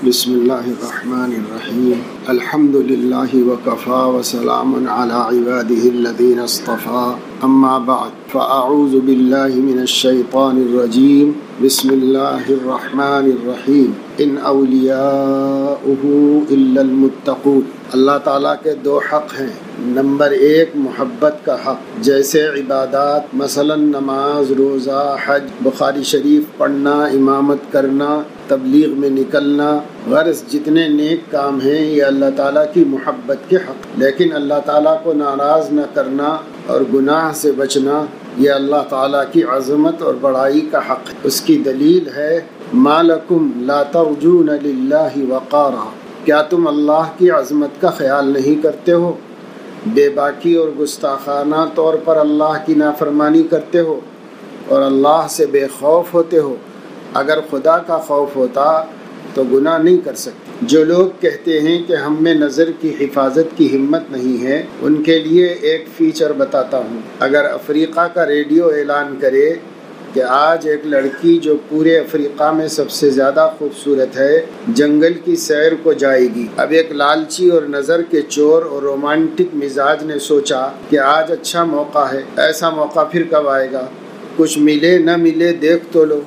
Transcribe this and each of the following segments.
بسم اللہ الرحمن الرحیم الحمد للہ وکفا وسلام علی عباده الذین اصطفى اما بعد فاعوذ باللہ من الشیطان الرجیم بسم اللہ الرحمن الرحیم ان اولیاؤہ الا المتقون۔ اللہ تعالیٰ کے دو حق ہیں۔ نمبر 1 محبت کا حق، جیسے عبادات مثلا نماز، روزہ، حج، بخاری شریف پڑھنا، امامت کرنا، تبلیغ میں نکلنا، غرض جتنے نیک کام ہیں یہ اللہ تعالیٰ کی محبت کے حق۔ لیکن اللہ تعالیٰ کو ناراض نہ کرنا اور گناہ سے بچنا یہ اللہ تعالیٰ کی عظمت اور بڑائی کا حق ہے۔ اس کی دلیل ہے ما لکم لا ترجون للہ وقارا، کیا تم اللہ کی عظمت کا خیال نہیں کرتے ہو؟ بے باکی اور گستاخانہ طور پر اللہ کی نافرمانی کرتے ہو اور اللہ سے بے خوف ہوتے ہو۔ اگر خدا کا خوف ہوتا تو گناہ نہیں کر سکتے۔ جو لوگ کہتے ہیں کہ ہم میں نظر کی حفاظت کی ہمت نہیں ہے، ان کے لیے ایک فیچر بتاتا ہوں۔ اگر افریقہ کا ریڈیو اعلان کرے کہ آج ایک لڑکی جو پورے افریقہ میں سب سے زیادہ خوبصورت ہے جنگل کی سیر کو جائے گی، اب ایک لالچی اور نظر کے چور اور رومانٹک مزاج نے سوچا کہ آج اچھا موقع ہے، ایسا موقع پھر کب آئے گا؟ کچھ ملے نہ ملے دیکھ تو لو،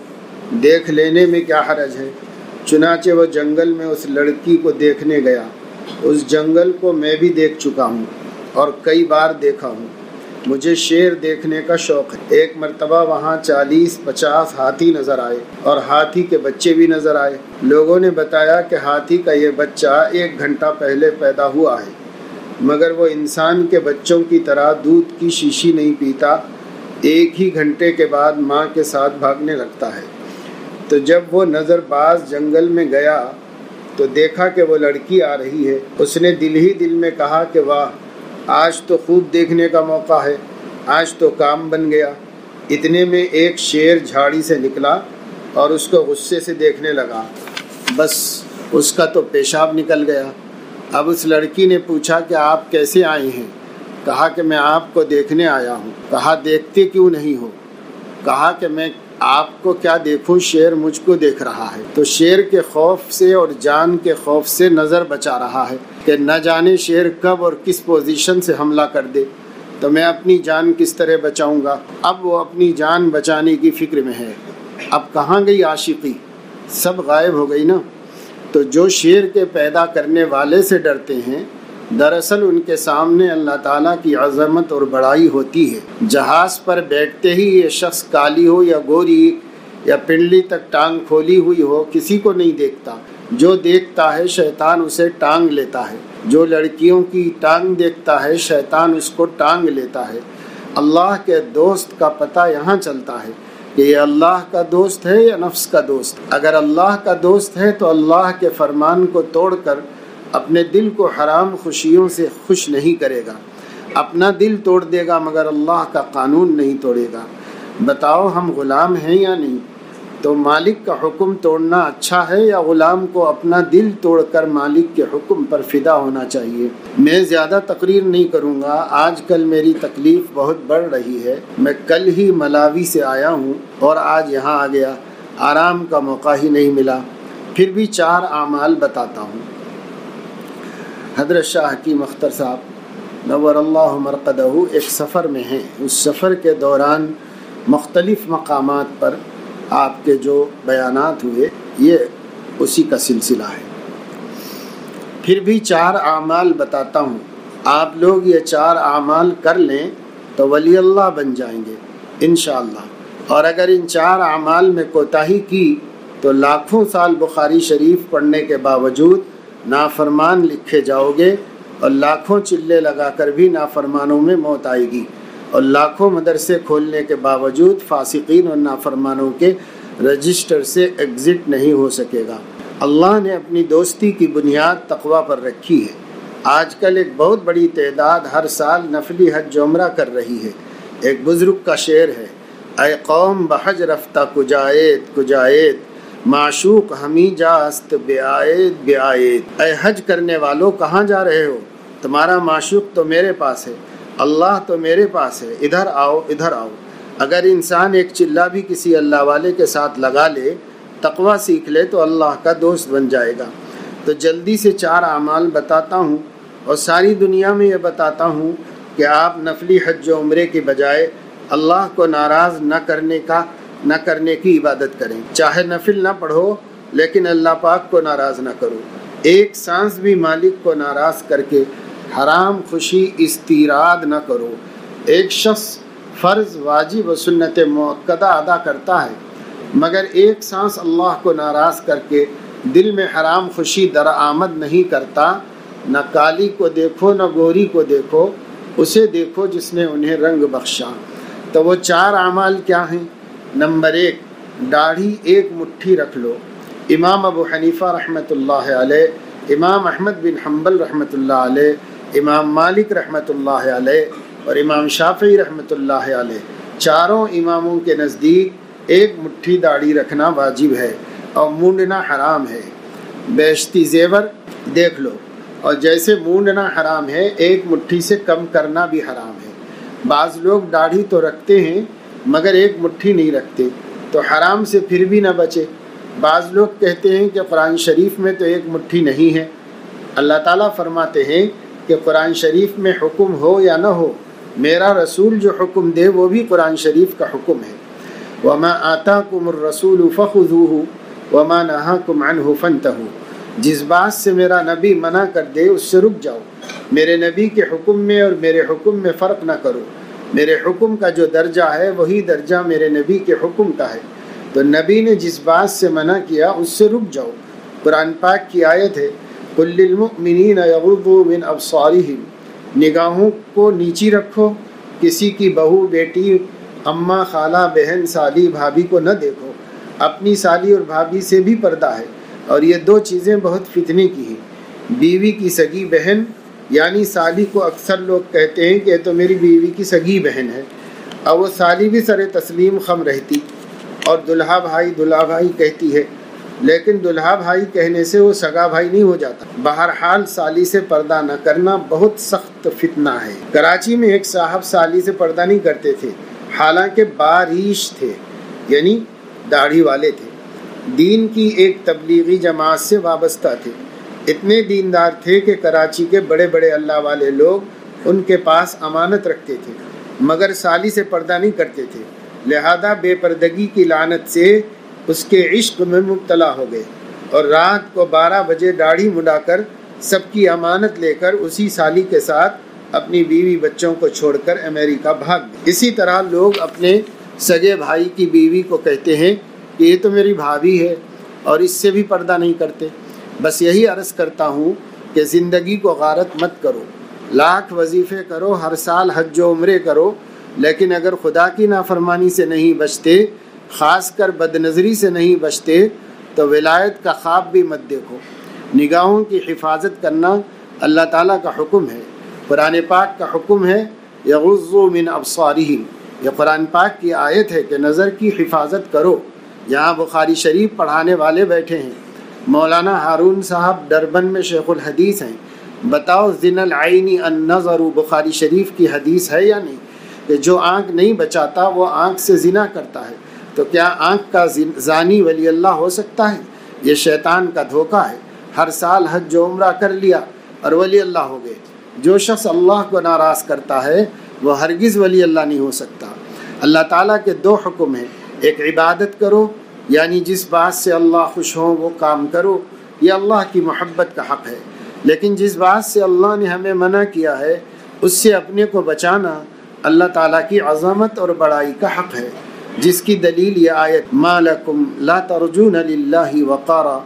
دیکھ لینے میں کیا حرج ہے؟ چنانچہ وہ جنگل میں اس لڑکی کو دیکھنے گیا۔ اس جنگل کو میں بھی دیکھ چکا ہوں اور کئی بار دیکھا ہوں۔ مجھے شیر دیکھنے کا شوق ہے۔ ایک مرتبہ وہاں 40-50 ہاتھی نظر آئے اور ہاتھی کے بچے بھی نظر آئے۔ لوگوں نے بتایا کہ ہاتھی کا یہ بچہ 1 گھنٹہ پہلے پیدا ہوا ہے، مگر وہ انسان کے بچوں کی طرح دودھ کی شیشی نہیں پیتا، 1 ہی گھنٹے کے بعد ماں کے ساتھ بھاگنے لگتا ہے۔ تو جب وہ نظر باز جنگل میں گیا تو دیکھا کہ وہ لڑکی آ رہی ہے۔ اس نے دل ہی دل میں کہا کہ واہ، آج تو خوب دیکھنے کا موقع ہے، آج تو کام بن گیا۔ اتنے میں ایک شیر جھاڑی سے نکلا اور اس کو غصے سے دیکھنے لگا، بس اس کا تو پیشاب نکل گیا۔ اب اس لڑکی نے پوچھا کہ آپ کیسے آئے ہیں؟ کہا کہ میں آپ کو دیکھنے آیا ہوں۔ کہا دیکھتے کیوں نہیں ہو؟ کہا کہ میں آپ کو کیا دیکھوں، شیر مجھ کو دیکھ رہا ہے۔ تو شیر کے خوف سے اور جان کے خوف سے نظر بچا رہا ہے کہ نہ جانے شیر کب اور کس پوزیشن سے حملہ کر دے، تو میں اپنی جان کس طرح بچاؤں گا؟ اب وہ اپنی جان بچانے کی فکر میں ہے۔ اب کہاں گئی عاشقی؟ سب غائب ہو گئی نا۔ تو جو شیر کے پیدا کرنے والے سے ڈرتے ہیں، دراصل ان کے سامنے اللہ تعالیٰ کی عظمت اور بڑائی ہوتی ہے۔ جہاز پر بیٹھتے ہی یہ شخص کالی ہو یا گوری یا پنڈلی تک ٹانگ کھولی ہوئی ہو کسی کو نہیں دیکھتا۔ جو دیکھتا ہے شیطان اسے ٹانگ لیتا ہے۔ جو لڑکیوں کی ٹانگ دیکھتا ہے شیطان اس کو ٹانگ لیتا ہے۔ اللہ کے دوست کا پتہ یہاں چلتا ہے کہ یہ اللہ کا دوست ہے یا نفس کا دوست۔ اگر اللہ کا دوست ہے تو اللہ کے فرمان کو توڑ کر اپنے دل کو حرام خوشیوں سے خوش نہیں کرے گا۔ اپنا دل توڑ دے گا مگر اللہ کا قانون نہیں توڑے گا۔ بتاؤ ہم غلام ہیں یا نہیں؟ تو مالک کا حکم توڑنا اچھا ہے یا غلام کو اپنا دل توڑ کر مالک کے حکم پر فدا ہونا چاہیے؟ میں زیادہ تقریر نہیں کروں گا، آج کل میری تکلیف بہت بڑھ رہی ہے۔ میں کل ہی ملاوی سے آیا ہوں اور آج یہاں آ گیا، آرام کا موقع ہی نہیں ملا۔ پھر بھی 4 اعمال بتاتا ہوں۔ حضرت شاہ حکیم اختر صاحب نور اللہ مرقدہ ایک سفر میں ہیں۔ اس سفر کے دوران مختلف مقامات پر آپ کے جو بیانات ہوئے یہ اسی کا سلسلہ ہے۔ پھر بھی 4 اعمال بتاتا ہوں، آپ لوگ یہ 4 اعمال کر لیں تو ولی اللہ بن جائیں گے انشاءاللہ۔ اور اگر ان 4 اعمال میں کوتاہی کی تو لاکھوں سال بخاری شریف پڑھنے کے باوجود نافرمان لکھے جاؤ گے، اور لاکھوں چلے لگا کر بھی نافرمانوں میں موت آئے گی، اور لاکھوں مدرسے کھولنے کے باوجود فاسقین اور نافرمانوں کے رجسٹر سے ایگزٹ نہیں ہو سکے گا۔ اللہ نے اپنی دوستی کی بنیاد تقوی پر رکھی ہے۔ آج کل ایک بہت بڑی تعداد ہر سال نفلی حج عمرہ کر رہی ہے۔ ایک بزرگ کا شعر ہے، اے قوم بحج رفتہ کجایت کجایت، معشوق ہمیں جاست بیایت بیایت۔ اے حج کرنے والوں کہاں جا رہے ہو؟ تمہارا معشوق تو میرے پاس ہے، اللہ تو میرے پاس ہے، ادھر آؤ ادھر آؤ۔ اگر انسان ایک چلہ بھی کسی اللہ والے کے ساتھ لگا لے، تقوی سیکھ لے تو اللہ کا دوست بن جائے گا۔ تو جلدی سے 4 اعمال بتاتا ہوں اور ساری دنیا میں یہ بتاتا ہوں کہ آپ نفلی حج و عمرے کے بجائے اللہ کو ناراض نہ کرنے کی عبادت کریں. چاہے نفل نہ پڑھو لیکن اللہ پاک کو ناراض نہ کرو. ایک سانس بھی مالک کو ناراض کر کے حرام خوشی استیراد نہ کرو. ایک شخص فرض واجب و سنت مؤکدہ ادا کرتا ہے مگر ایک سانس اللہ کو ناراض کر کے دل میں حرام خوشی درآمد نہیں کرتا. نہ کالی کو دیکھو نہ گوری کو دیکھو، اسے دیکھو جس نے انہیں رنگ بخشا. تو وہ 4 اعمال کیا ہیں؟ نمبر 1، داڑھی 1 مٹھی رکھ لو. امام ابو حنیفہ رحمۃ اللہ علیہ، امام احمد بن حنبل رحمۃ اللہ علیہ، امام مالک رحمۃ اللہ علیہ اور امام شافعی رحمۃ اللہ علیہ، چاروں اماموں کے نزدیک 1 مٹھی داڑھی رکھنا واجب ہے اور مونڈنا حرام ہے. بیشتی زیور دیکھ لو، اور جیسے مونڈنا حرام ہے 1 مٹھی سے کم کرنا بھی حرام ہے. بعض لوگ داڑھی تو رکھتے ہیں مگر 1 مٹھی نہیں رکھتے تو حرام سے پھر بھی نہ بچے. بعض لوگ کہتے ہیں کہ قرآن شریف میں تو 1 مٹھی نہیں ہے. اللہ تعالیٰ فرماتے ہیں کہ قرآن شریف میں حکم ہو یا نہ ہو، میرا رسول جو حکم دے وہ بھی قرآن شریف کا حکم ہے. وَمَا آتَاكُمُ الرَّسُولُ فَخُذُوهُ وَمَا نَهَاكُمْ عَنْهُ فَانْتَهُوا. جس بات سے میرا نبی منع کر دے اس سے رک جاؤ. میرے نبی کے حکم میں اور میرے حکم میں فرق نہ کرو. میرے حکم کا جو درجہ ہے وہی درجہ میرے نبی کے حکم کا ہے. تو نبی نے جس بات سے منع کیا اس سے رک جاؤ. قرآن پاک کی آیت ہے قُلْ لِلْمُؤْمِنِينَ يَغُضُّوا مِنْ أَبْصَارِهِمْ. نگاہوں کو نیچی رکھو. کسی کی بہو، بیٹی، اماں، خالہ، بہن، سالی، بھابھی کو نہ دیکھو. اپنی سالی اور بھابھی سے بھی پردہ ہے اور یہ 2 چیزیں بہت فتنے کی ہیں. بیوی کی سگی بہن یعنی سالی کو اکثر لوگ کہتے ہیں کہ تو میری بیوی کی سگی بہن ہے، اور وہ سالی بھی سر تسلیم خم رہتی، اور دلہا بھائی کہتی ہے، لیکن دلہا بھائی کہنے سے وہ سگا بھائی نہیں ہو جاتا. بہرحال سالی سے پردہ نہ کرنا بہت سخت فتنہ ہے. کراچی میں ایک صاحب سالی سے پردہ نہیں کرتے تھے، حالانکہ باریش تھے یعنی داڑھی والے تھے. دین کی ایک تبلیغی جماعت سے وابستہ تھے. اتنے دیندار تھے کہ کراچی کے بڑے بڑے اللہ والے لوگ ان کے پاس امانت رکھتے تھے مگر سالی سے پردہ نہیں کرتے تھے. لہذا بے پردگی کی لعنت سے اس کے عشق میں مبتلا ہو گئے اور رات کو 12 بجے داڑھی مڈا کر سب کی امانت لے کر اسی سالی کے ساتھ اپنی بیوی بچوں کو چھوڑ کر امریکہ بھاگ گئے. اسی طرح لوگ اپنے سگے بھائی کی بیوی کو کہتے ہیں کہ یہ تو میری بھابھی ہے اور اس سے بھی پردہ نہیں کرتے. بس یہی عرض کرتا ہوں کہ زندگی کو غارت مت کرو. لاکھ وظیفے کرو، ہر سال حج و عمرے کرو، لیکن اگر خدا کی نافرمانی سے نہیں بچتے، خاص کر بد نظری سے نہیں بچتے، تو ولایت کا خواب بھی مت دیکھو. نگاہوں کی حفاظت کرنا اللہ تعالیٰ کا حکم ہے. قرآن پاک کا حکم ہے یغضوا من ابصارہم. یہ قرآن پاک کی آیت ہے کہ نظر کی حفاظت کرو. یہاں بخاری شریف پڑھانے والے بیٹھے ہیں. مولانا ہارون صاحب ڈربن میں شیخ الحدیث ہیں. بتاؤ زنا العین النظر بخاری شریف کی حدیث ہے یا نہیں؟ کہ جو آنکھ نہیں بچاتا وہ آنکھ سے زنا کرتا ہے. تو کیا آنکھ کا زانی ولی اللہ ہو سکتا ہے؟ یہ شیطان کا دھوکہ ہے. ہر سال حج و عمرہ کر لیا اور ولی اللہ ہو گئے. جو شخص اللہ کو ناراض کرتا ہے وہ ہرگز ولی اللہ نہیں ہو سکتا. اللہ تعالیٰ کے 2 حکم ہیں. ایک عبادت کرو یعنی جس بات سے اللہ خوش ہو وہ کام کرو، یہ اللہ کی محبت کا حق ہے. لیکن جس بات سے اللہ نے ہمیں منع کیا ہے اس سے اپنے کو بچانا اللہ تعالیٰ کی عظمت اور بڑائی کا حق ہے، جس کی دلیل یہ آیت ما لکم لا ترجون للہ وقارا.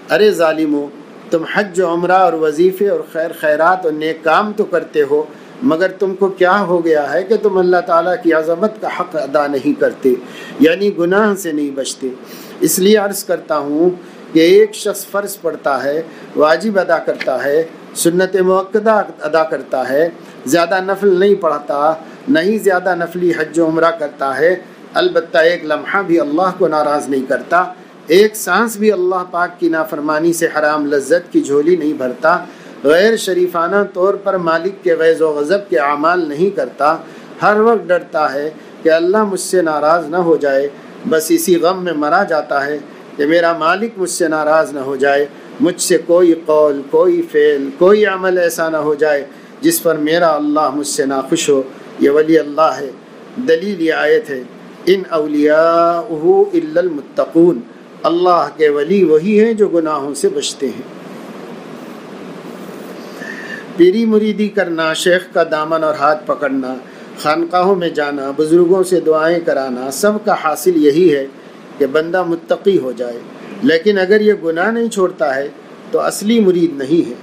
ارے ظالمو، تم حج و عمرہ اور وظیفے اور خیرات اور نیک کام تو کرتے ہو مگر تم کو کیا ہو گیا ہے کہ تم اللہ تعالیٰ کی عظمت کا حق ادا نہیں کرتے، یعنی گناہ سے نہیں بچتے. اس لیے عرض کرتا ہوں کہ ایک شخص فرض پڑھتا ہے، واجب ادا کرتا ہے، سنت مؤکدہ ادا کرتا ہے، زیادہ نفل نہیں پڑھتا، نہیں زیادہ نفلی حج و عمرہ کرتا ہے، البتہ ایک لمحہ بھی اللہ کو ناراض نہیں کرتا، ایک سانس بھی اللہ پاک کی نافرمانی سے حرام لذت کی جھولی نہیں بھرتا، غیر شریفانہ طور پر مالک کے غیظ و غضب کے اعمال نہیں کرتا، ہر وقت ڈرتا ہے کہ اللہ مجھ سے ناراض نہ ہو جائے، بس اسی غم میں مرا جاتا ہے کہ میرا مالک مجھ سے ناراض نہ ہو جائے، مجھ سے کوئی قول، کوئی فعل، کوئی عمل ایسا نہ ہو جائے جس پر میرا اللہ مجھ سے ناخوش ہو۔ یہ ولی اللہ ہے۔ دلیل یہ آیت ہے، ان اولیاءہ الا المتقون، اللہ کے ولی وہی ہیں جو گناہوں سے بچتے ہیں۔ پیری مریدی کرنا، شیخ کا دامن اور ہاتھ پکڑنا، خانقاہوں میں جانا، بزرگوں سے دعائیں کرانا، سب کا حاصل یہی ہے کہ بندہ متقی ہو جائے۔ لیکن اگر یہ گناہ نہیں چھوڑتا ہے تو اصلی مرید نہیں ہے۔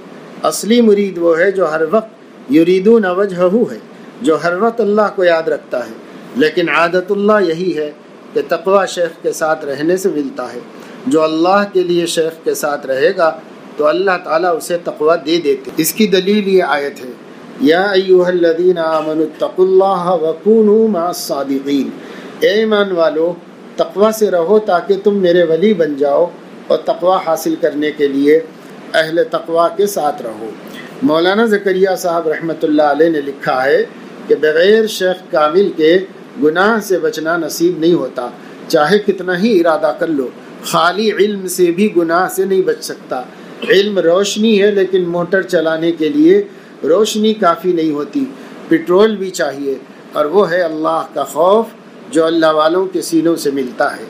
اصلی مرید وہ ہے جو ہر وقت یریدون وجہہ ہے، جو ہر وقت اللہ کو یاد رکھتا ہے۔ لیکن عادت اللہ یہی ہے کہ تقوی شیخ کے ساتھ رہنے سے ملتا ہے۔ جو اللہ کے لیے شیخ کے ساتھ رہے گا تو اللہ تعالیٰ اسے تقوی دے دیتے۔ اس کی دلیل یہ آیت ہے، یا ایھا الذین آمنوا اتقوا اللہ وکونوا مع الصادقین، اے ایمان والو تقوی سے رہو تاکہ تم میرے ولی بن جاؤ، اور تقوی حاصل کرنے کے لیے اہل تقوی کے ساتھ رہو۔ مولانا زکریا صاحب رحمۃ اللہ علیہ نے لکھا ہے کہ بغیر شیخ کامل کے گناہ سے بچنا نصیب نہیں ہوتا، چاہے کتنا ہی ارادہ کر لو۔ خالی علم سے بھی گناہ سے نہیں بچ سکتا۔ علم روشنی ہے، لیکن موٹر چلانے کے لیے روشنی کافی نہیں ہوتی، پٹرول بھی چاہیے، اور وہ ہے اللہ کا خوف جو اللہ والوں کے سینوں سے ملتا ہے۔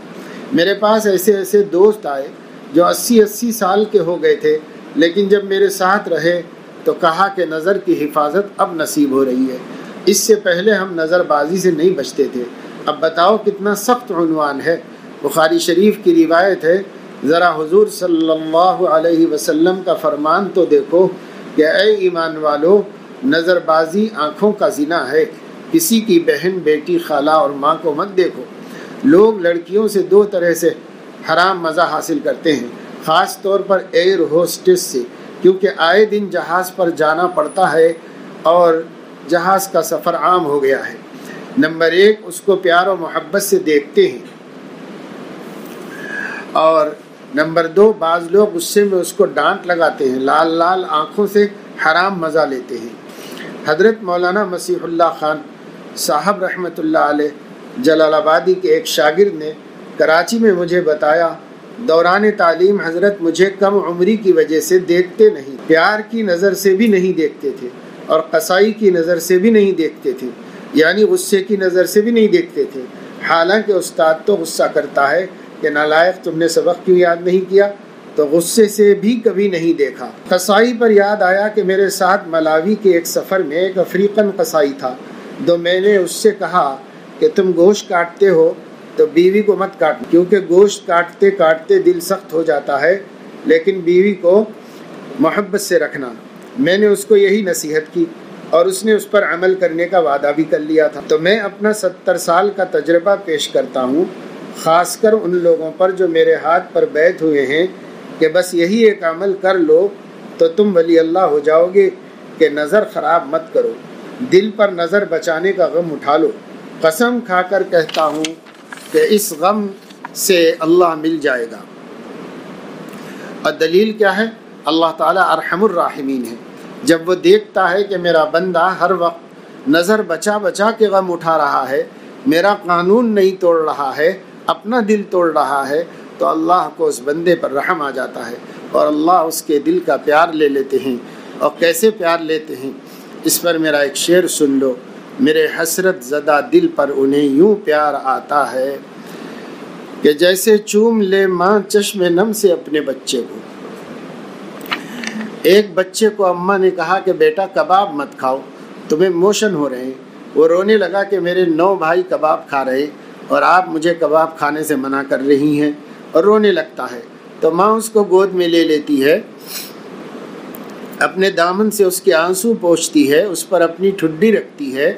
میرے پاس ایسے دوست آئے جو 80 سال کے ہو گئے تھے، لیکن جب میرے ساتھ رہے تو کہا کہ نظر کی حفاظت اب نصیب ہو رہی ہے، اس سے پہلے ہم نظر بازی سے نہیں بچتے تھے۔ اب بتاؤ کتنا سخت عنوان ہے۔ بخاری شریف کی روایت ہے، ذرا حضور صلی اللہ علیہ وسلم کا فرمان تو دیکھو کہ اے ایمان والو، نظر بازی آنکھوں کا زنا ہے، کسی کی بہن، بیٹی، خالہ اور ماں کو مت دیکھو۔ لوگ لڑکیوں سے دو طرح سے حرام مزہ حاصل کرتے ہیں، خاص طور پر ایئر ہوسٹس سے، کیونکہ آئے دن جہاز پر جانا پڑتا ہے اور جہاز کا سفر عام ہو گیا ہے۔ نمبر 1، اس کو پیار و محبت سے دیکھتے ہیں، اور نمبر 2، بعض لوگ غصے میں اس کو ڈانٹ لگاتے ہیں، لال لال آنکھوں سے حرام مزہ لیتے ہیں۔ حضرت مولانا مسیح اللہ خان صاحب رحمۃ اللہ علیہ جلال آبادی کے ایک شاگرد نے کراچی میں مجھے بتایا، دوران تعلیم حضرت مجھے کم عمری کی وجہ سے دیکھتے نہیں، پیار کی نظر سے بھی نہیں دیکھتے تھے، اور قصائی کی نظر سے بھی نہیں دیکھتے تھے، یعنی غصے کی نظر سے بھی نہیں دیکھتے تھے۔ حالانکہ استاد تو غصہ کرتا ہے کہ نالائق تم نے سبق کیوں یاد نہیں کیا، تو غصے سے بھی کبھی نہیں دیکھا۔ قصائی پر یاد آیا کہ میرے ساتھ ملاوی کے ایک سفر میں ایک افریقن قصائی تھا، تو میں نے اس سے کہا کہ تم گوشت کاٹتے ہو تو بیوی کو مت کاٹنا، کیونکہ گوشت کاٹتے کاٹتے دل سخت ہو جاتا ہے، لیکن بیوی کو محبت سے رکھنا۔ میں نے اس کو یہی نصیحت کی، اور اس نے اس پر عمل کرنے کا وعدہ بھی کر لیا تھا۔ تو میں اپنا 70 سال کا تجربہ پیش کرتا ہوں، خاص کر ان لوگوں پر جو میرے ہاتھ پر بیٹھ ہوئے ہیں، کہ بس یہی ایک عمل کر لو تو تم ولی اللہ ہو جاؤ گے کہ نظر خراب مت کرو، دل پر نظر بچانے کا غم اٹھا لو۔ قسم کھا کر کہتا ہوں کہ اس غم سے اللہ مل جائے گا۔ اور دلیل کیا ہے؟ اللہ تعالیٰ ارحم الراحمین ہے۔ جب وہ دیکھتا ہے کہ میرا بندہ ہر وقت نظر بچا بچا کے غم اٹھا رہا ہے، میرا قانون نہیں توڑ رہا ہے، اپنا دل توڑ رہا ہے، تو اللہ کو اس بندے پر رحم آ جاتا ہے، اور اللہ اس کے دل کا پیار لے لیتے ہیں۔ اور کیسے پیار لیتے ہیں، اس پر میرا ایک شعر سن لو۔ میرے حسرت زدہ دل پر انہیں یوں پیار آتا ہے کہ جیسے چوم لے ماں چشم نم سے اپنے بچے کو۔ ایک بچے کو اماں نے کہا کہ بیٹا کباب مت کھاؤ، تمہیں موشن ہو رہے ہیں۔ وہ رونے لگا کہ میرے 9 بھائی کباب کھا رہے اور آپ مجھے کباب کھانے سے منع کر رہی ہیں، اور رونے لگتا ہے۔ تو ماں اس کو گود میں لے لیتی ہے، اپنے دامن سے اس کے آنسو پوچھتی ہے، اس پر اپنی ٹھڈی رکھتی ہے،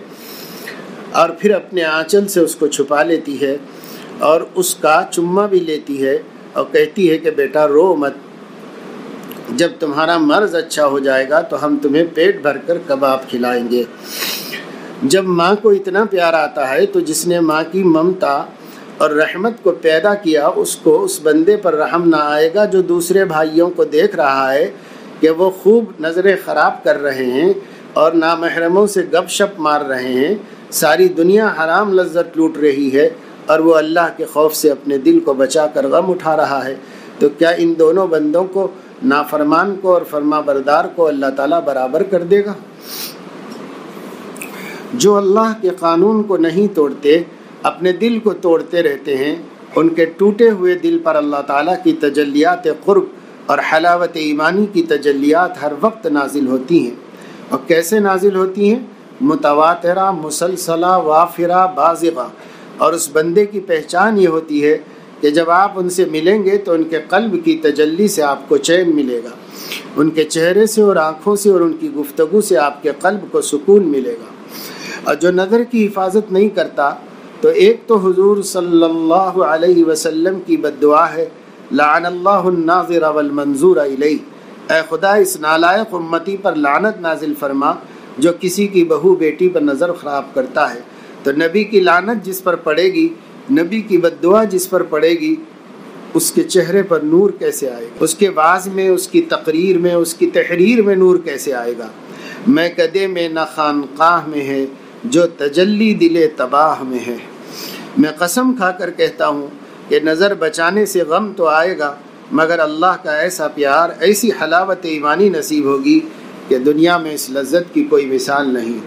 اور پھر اپنے آنچل سے اس کو چھپا لیتی ہے، اور اس کا چمہ بھی لیتی ہے، اور کہتی ہے کہ بیٹا رو مت، جب تمہارا مرض اچھا ہو جائے گا تو ہم تمہیں پیٹ بھر کر کباب کھلائیں گے۔ جب ماں کو اتنا پیار آتا ہے تو جس نے ماں کی ممتا اور رحمت کو پیدا کیا، اس کو اس بندے پر رحم نہ آئے گا جو دوسرے بھائیوں کو دیکھ رہا ہے کہ وہ خوب نظریں خراب کر رہے ہیں اور نامحرموں سے گپ شپ مار رہے ہیں، ساری دنیا حرام لذت لوٹ رہی ہے، اور وہ اللہ کے خوف سے اپنے دل کو بچا کر غم اٹھا رہا ہے۔ تو کیا ان دونوں بندوں کو نافرمان کو اور فرما بردار کو اللہ تعالیٰ برابر کر دے گا؟ جو اللہ کے قانون کو نہیں توڑتے، اپنے دل کو توڑتے رہتے ہیں، ان کے ٹوٹے ہوئے دل پر اللہ تعالیٰ کی تجلیات قرب اور حلاوت ایمانی کی تجلیات ہر وقت نازل ہوتی ہیں۔ اور کیسے نازل ہوتی ہیں؟ متواترہ، مسلسلہ، وافرہ، بازغہ۔ اور اس بندے کی پہچان یہ ہوتی ہے کہ جب آپ ان سے ملیں گے تو ان کے قلب کی تجلی سے آپ کو چین ملے گا، ان کے چہرے سے اور آنکھوں سے اور ان کی گفتگو سے آپ کے قلب کو سکون ملے گا۔ اور جو نظر کی حفاظت نہیں کرتا تو ایک تو حضور صلی اللہ علیہ وسلم کی بد دعا ہے، لعن اللہ الناظر والمنظور الیہ، اے خدا اس نالائق امتی پر لعنت نازل فرما جو کسی کی بہو بیٹی پر نظر خراب کرتا ہے۔ تو نبی کی لعنت جس پر پڑے گی، نبی کی بد دعا جس پر پڑے گی، اس کے چہرے پر نور کیسے آئے گا؟ اس کے واعظ میں، اس کی تقریر میں، اس کی تحریر میں نور کیسے آئے گا؟ میں کدے میں نہ خانقاہ میں ہے جو تجلی دل تباہ میں ہے۔ میں قسم کھا کر کہتا ہوں کہ نظر بچانے سے غم تو آئے گا، مگر اللہ کا ایسا پیار، ایسی حلاوت ایمانی نصیب ہوگی کہ دنیا میں اس لذت کی کوئی مثال نہیں۔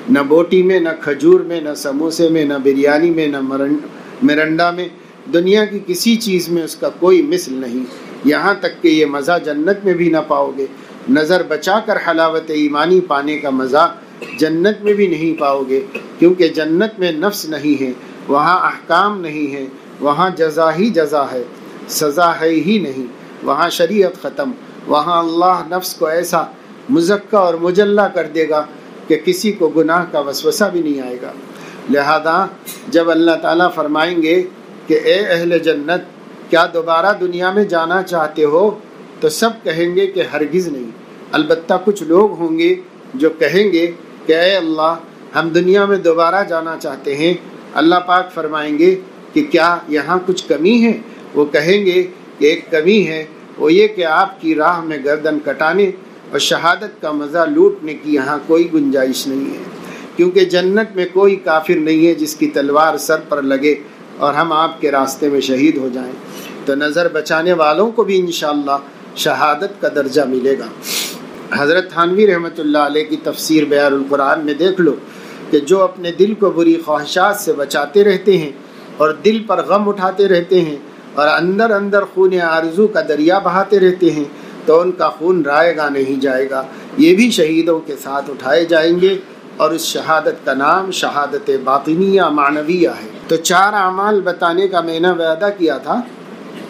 نہ بوٹی میں، نہ کھجور میں، نہ سموسے میں، نہ بریانی میں، نہ مرنڈا میں، دنیا کی کسی چیز میں اس کا کوئی مثل نہیں۔ یہاں تک کہ یہ مزہ جنت میں بھی نہ پاؤ گے۔ نظر بچا کر حلاوت ایمانی پانے کا مزہ جنت میں بھی نہیں پاؤ گے، کیونکہ جنت میں نفس نہیں ہے، وہاں احکام نہیں ہے، وہاں جزا ہی جزا ہے، سزا ہے ہی نہیں، وہاں شریعت ختم، وہاں اللہ نفس کو ایسا مزکہ اور مجلہ کر دے گا کہ کسی کو گناہ کا وسوسہ بھی نہیں آئے گا۔ لہذا جب اللہ تعالیٰ فرمائیں گے کہ اے اہل جنت کیا دوبارہ دنیا میں جانا چاہتے ہو، تو سب کہیں گے کہ ہرگز نہیں۔ البتہ کچھ لوگ ہوں گے جو کہیں گے کہ اے اللہ ہم دنیا میں دوبارہ جانا چاہتے ہیں۔ اللہ پاک فرمائیں گے کہ کیا یہاں کچھ کمی ہے؟ وہ کہیں گے کہ ایک کمی ہے، وہ یہ کہ آپ کی راہ میں گردن کٹانے اور شہادت کا مزہ لوٹنے کی یہاں کوئی گنجائش نہیں ہے، کیونکہ جنت میں کوئی کافر نہیں ہے جس کی تلوار سر پر لگے اور ہم آپ کے راستے میں شہید ہو جائیں۔ تو نظر بچانے والوں کو بھی انشاءاللہ شہادت کا درجہ ملے گا۔ حضرت تھانوی رحمۃ اللہ علیہ کی تفسیر بیان القرآن میں دیکھ لو کہ جو اپنے دل کو بری خواہشات سے بچاتے رہتے ہیں اور دل پر غم اٹھاتے رہتے ہیں اور اندر اندر خون آرزو کا دریا بہاتے رہتے ہیں، تو ان کا خون رائے گا نہیں جائے گا، یہ بھی شہیدوں کے ساتھ اٹھائے جائیں گے، اور اس شہادت کا نام شہادت باطنیہ معنویہ ہے۔ تو 4 اعمال بتانے کا میں نے وعدہ کیا تھا،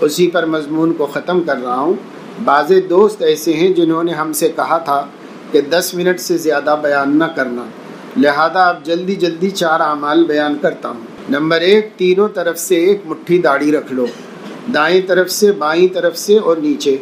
اسی پر مضمون کو ختم کر رہا ہوں۔ بعض دوست ایسے ہیں جنہوں نے ہم سے کہا تھا کہ 10 منٹ سے زیادہ بیان نہ کرنا، لہذا اب جلدی جلدی 4 اعمال بیان کرتا ہوں۔ نمبر 1، تینوں طرف سے ایک مٹھی داڑھی رکھ لو، دائیں طرف سے، بائیں طرف سے اور نیچے،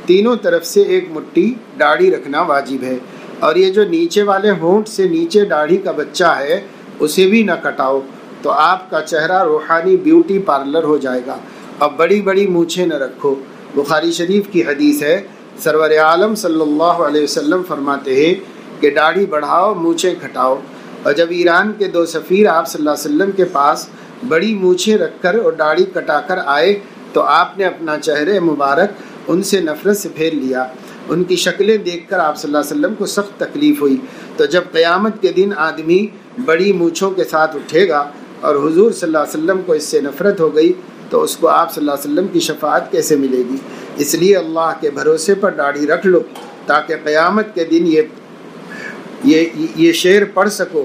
تینوں طرف سے ایک مٹھی داڑھی رکھنا واجب ہے۔ اور یہ جو نیچے والے ہونٹ سے نیچے داڑھی کا بچہ ہے اسے بھی نہ کٹاؤ، تو آپ کا چہرہ روحانی بیوٹی پارلر ہو جائے گا۔ اب بڑی بڑی مونچھیں نہ رکھو۔ بخاری شریف کی حدیث ہے، سرور عالم صلی اللہ علیہ وسلم فرماتے ہیں کہ داڑھی بڑھاؤ، مونچھیں گھٹاؤ۔ اور جب ایران کے 2 سفیر آپ صلی اللہ علیہ وسلم کے پاس بڑی مونچھیں رکھ کر اور داڑھی کٹا کر آئے تو آپ نے اپنا چہرے مبارک ان سے نفرت سے پھیر لیا۔ ان کی شکلیں دیکھ کر آپ صلی اللہ علیہ وسلم کو سخت تکلیف ہوئی۔ تو جب قیامت کے دن آدمی بڑی مونچھوں کے ساتھ اٹھے گا اور حضور صلی اللہ علیہ وسلم کو اس سے نفرت ہو گئی تو اس کو آپ صلی اللہ علیہ وسلم کی شفاعت کیسے ملے گی؟ اس لیے اللہ کے بھروسے پر داڑھی رکھ لو تاکہ قیامت کے دن یہ شعر پڑھ سکو،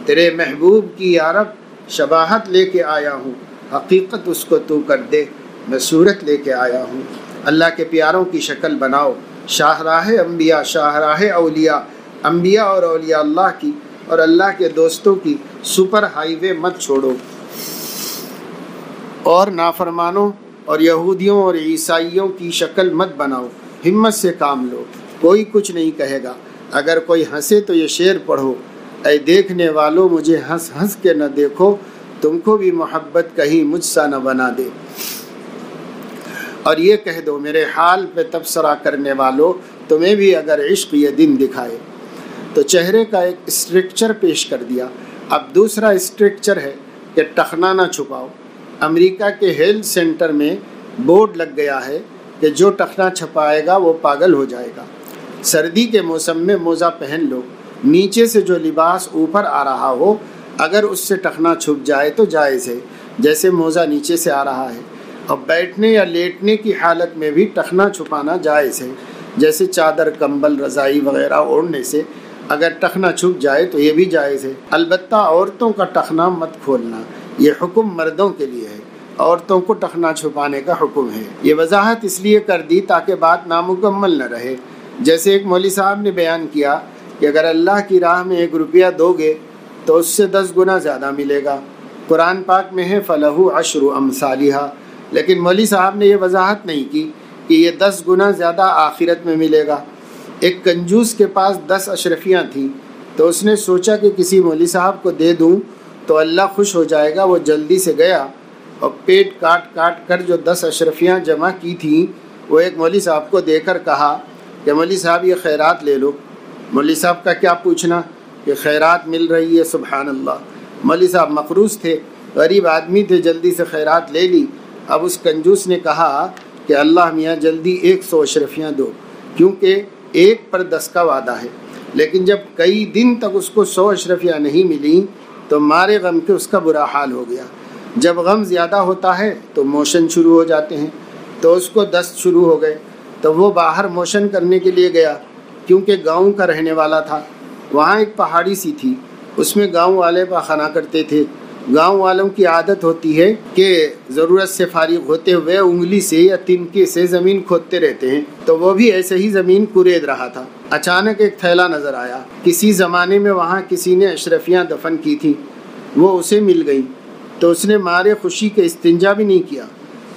تیرے محبوب کی یا رب شباہت لے کے آیا ہوں، حقیقت اس کو تو کر دے، میں صورت لے کے آیا ہوں۔ اللہ کے پیاروں کی شکل بناؤ، شاہراہ انبیاء، شاہراہ اولیاء، انبیاء اور اولیاء اللہ کی اور اللہ کے دوستوں کی سپر ہائی وے مت چھوڑو، اور نافرمانوں اور یہودیوں اور عیسائیوں کی شکل مت بناؤ۔ ہمت سے کام لو، کوئی کچھ نہیں کہے گا۔ اگر کوئی ہنسے تو یہ شعر پڑھو، اے دیکھنے والوں مجھے ہنس ہنس کے نہ دیکھو، تم کو بھی محبت کہیں مجھ سا نہ بنا دے۔ اور یہ کہہ دو میرے حال پہ تبصرہ کرنے والوں، تمہیں بھی اگر عشق یہ دن دکھائے۔ تو چہرے کا ایک اسٹرکچر پیش کر دیا۔ اب دوسرا اسٹرکچر ہے کہ ٹخنا نہ چھپاؤ۔ امریکہ کے ہیلتھ سینٹر میں بورڈ لگ گیا ہے کہ جو ٹخنا چھپائے گا وہ پاگل ہو جائے گا۔ سردی کے موسم میں موزہ پہن لو، نیچے سے جو لباس اوپر آ رہا ہو اگر اس سے ٹخنا چھپ جائے تو جائز ہے، جیسے موزہ نیچے سے آ رہا ہے۔ اور بیٹھنے یا لیٹنے کی حالت میں بھی ٹخنا چھپانا جائز ہے، جیسے چادر، کمبل، رضائی وغیرہ اوڑھنے سے اگر ٹخنا چھپ جائے تو یہ بھی جائز ہے۔ البتہ عورتوں کا ٹخنا مت کھولنا، یہ حکم مردوں کے لیے ہے، عورتوں کو ٹخنا چھپانے کا حکم ہے۔ یہ وضاحت اس لیے کر دی تاکہ بات نامکمل نہ رہے۔ جیسے ایک مولوی صاحب نے بیان کیا کہ اگر اللہ کی راہ میں 1 روپیہ دو گے تو اس سے 10 گنا زیادہ ملے گا۔ قرآن پاک میں ہے فَلَهُ عَشْرُ أَمْثَالِهَا، لیکن مولوی صاحب نے یہ وضاحت نہیں کی کہ یہ 10 گنا زیادہ آخرت میں ملے گا۔ ایک کنجوس کے پاس 10 اشرفیاں تھیں تو اس نے سوچا کہ کسی مولوی صاحب کو دے دوں تو اللہ خوش ہو جائے گا۔ وہ جلدی سے گیا اور پیٹ کاٹ کاٹ کر جو 10 اشرفیاں جمع کی تھیں وہ ایک مولوی صاحب کو دے کر کہا کہ مولوی صاحب یہ خیرات لے لو۔ مولوی صاحب کا کیا پوچھنا کہ خیرات مل رہی ہے، سبحان اللہ۔ مولوی صاحب مقروض تھے، غریب آدمی تھے، جلدی سے خیرات لے لی۔ اب اس کنجوس نے کہا کہ اللہ میاں جلدی 100 اشرفیاں دو، کیونکہ 1 پر 10 کا وعدہ ہے۔ لیکن جب کئی دن تک اس کو 100 اشرفیاں نہیں ملیں تو مارے غم کے اس کا برا حال ہو گیا۔ جب غم زیادہ ہوتا ہے تو موشن شروع ہو جاتے ہیں، تو اس کو دست شروع ہو گئے تو وہ باہر موشن کرنے کے لیے گیا، کیونکہ گاؤں کا رہنے والا تھا۔ وہاں ایک پہاڑی سی تھی، اس میں گاؤں والے پاخانہ کرتے تھے۔ گاؤں والوں کی عادت ہوتی ہے کہ ضرورت سے فارغ ہوتے ہوئے انگلی سے یا تنکے سے زمین کھودتے رہتے ہیں، تو وہ بھی ایسے ہی زمین کورید رہا تھا۔ اچانک ایک تھیلا نظر آیا۔ کسی زمانے میں وہاں کسی نے اشرفیاں دفن کی تھیں، وہ اسے مل گئیں، تو اس نے مارے خوشی کے استنجا بھی نہیں کیا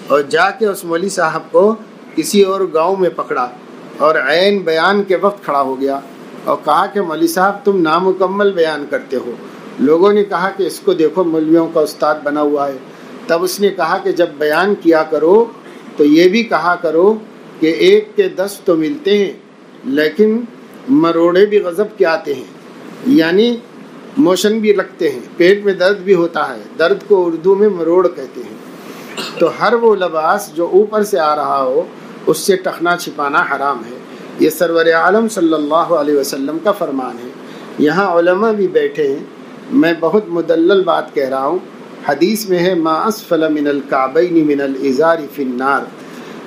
اور جا کے اس مولوی صاحب کو کسی اور گاؤں میں پکڑا اور عین بیان کے وقت کھڑا ہو گیا اور کہا کہ مولوی صاحب تم نامکمل بیان کرتے ہو۔ لوگوں نے کہا کہ اس کو دیکھو مولویوں کا استاد بنا ہوا ہے۔ تب اس نے کہا کہ جب بیان کیا کرو تو یہ بھی کہا کرو کہ 1 کے 10 تو ملتے ہیں، لیکن مروڑے بھی غضب کے آتے ہیں، یعنی موشن بھی لگتے ہیں، پیٹ میں درد بھی ہوتا ہے، درد کو اردو میں مروڑ کہتے ہیں۔ تو ہر وہ لباس جو اوپر سے آ رہا ہو اس سے ٹخنا چھپانا حرام ہے۔ یہ سرور عالم صلی اللہ علیہ وسلم کا فرمان ہے۔ یہاں علماء بھی بیٹھے ہیں، میں بہت مدلل بات کہہ رہا ہوں۔ حدیث میں ہے ما اسفل من الکعبین من الازار فی النار،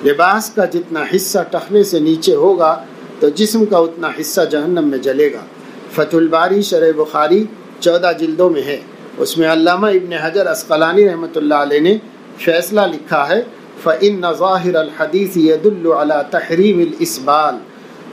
لباس کا جتنا حصہ ٹخنے سے نیچے ہوگا تو جسم کا اتنا حصہ جہنم میں جلے گا۔ فتح الباری شرح بخاری 14 جلدوں میں ہے۔ اس میں علامہ ابن حجر عسقلانی رحمۃ اللہ علیہ نے فیصلہ لکھا ہے فإن ظاہر الحدیث يدل على تحریم الاسبال،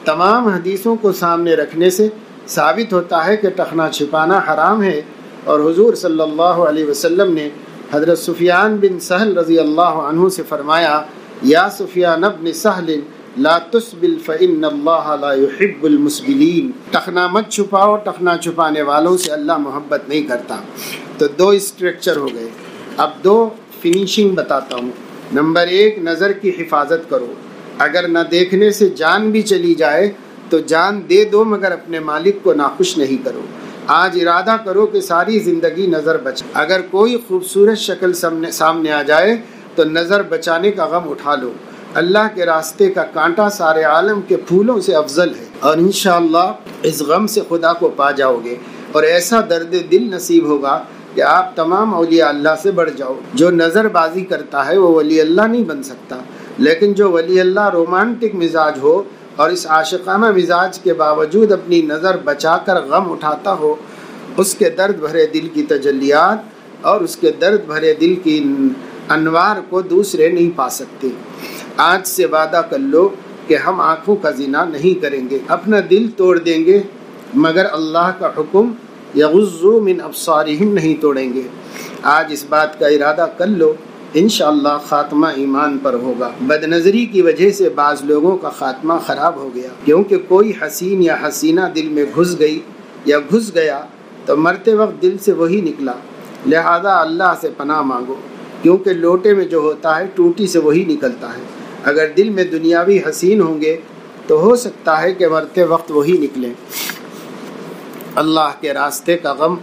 تمام حدیثوں کو سامنے رکھنے سے ثابت ہوتا ہے کہ ٹخنا چھپانا حرام ہے۔ اور حضور صلی اللہ علیہ وسلم نے حضرت سفیان بن سہل رضی اللہ عنہ سے فرمایا یا سفیان بن سہل لا تسبل فإن اللہ لا يحب المسبلین، ٹخنا مت چھپاؤ، ٹخنا چھپانے والوں سے اللہ محبت نہیں کرتا۔ تو 2 اسٹرکچر ہو گئے۔ اب 2 فنیشنگ بتاتا ہوں۔ نمبر 1، نظر کی حفاظت کرو، اگر نہ دیکھنے سے جان بھی چلی جائے تو جان دے دو مگر اپنے مالک کو ناخوش نہیں کرو۔ آج ارادہ کرو کہ ساری زندگی نظر بچا، اگر کوئی خوبصورت شکل سامنے آ جائے تو نظر بچانے کا غم اٹھا لو۔ اللہ کے راستے کا کانٹا سارے عالم کے پھولوں سے افضل ہے، اور انشاءاللہ اس غم سے خدا کو پا جاؤ گے اور ایسا درد دل نصیب ہوگا کہ آپ تمام اولیاء اللہ سے بڑھ جاؤ۔ جو نظر بازی کرتا ہے وہ ولی اللہ نہیں بن سکتا، لیکن جو ولی اللہ رومانٹک مزاج ہو اور اس عاشقانہ مزاج کے باوجود اپنی نظر بچا کر غم اٹھاتا ہو، اس کے درد بھرے دل کی تجلیات اور اس کے درد بھرے دل کی انوار کو دوسرے نہیں پا سکتے۔ آج سے وعدہ کر لو کہ ہم آنکھوں کا زنا نہیں کریں گے، اپنا دل توڑ دیں گے، مگر اللہ کا حکم یغضوا من ابصارہم نہیں توڑیں گے۔ آج اس بات کا ارادہ کر لو، انشاءاللہ خاتمہ ایمان پر ہوگا۔ بد نظری کی وجہ سے بعض لوگوں کا خاتمہ خراب ہو گیا، کیونکہ کوئی حسین یا حسینہ دل میں گھس گئی یا گھس گیا تو مرتے وقت دل سے وہی نکلا۔ لہذا اللہ سے پناہ مانگو، کیونکہ لوٹے میں جو ہوتا ہے ٹوٹی سے وہی نکلتا ہے۔ اگر دل میں دنیاوی حسین ہوں گے تو ہو سکتا ہے کہ مرتے وقت وہی نکلیں۔ اللہ کے راستے کا غم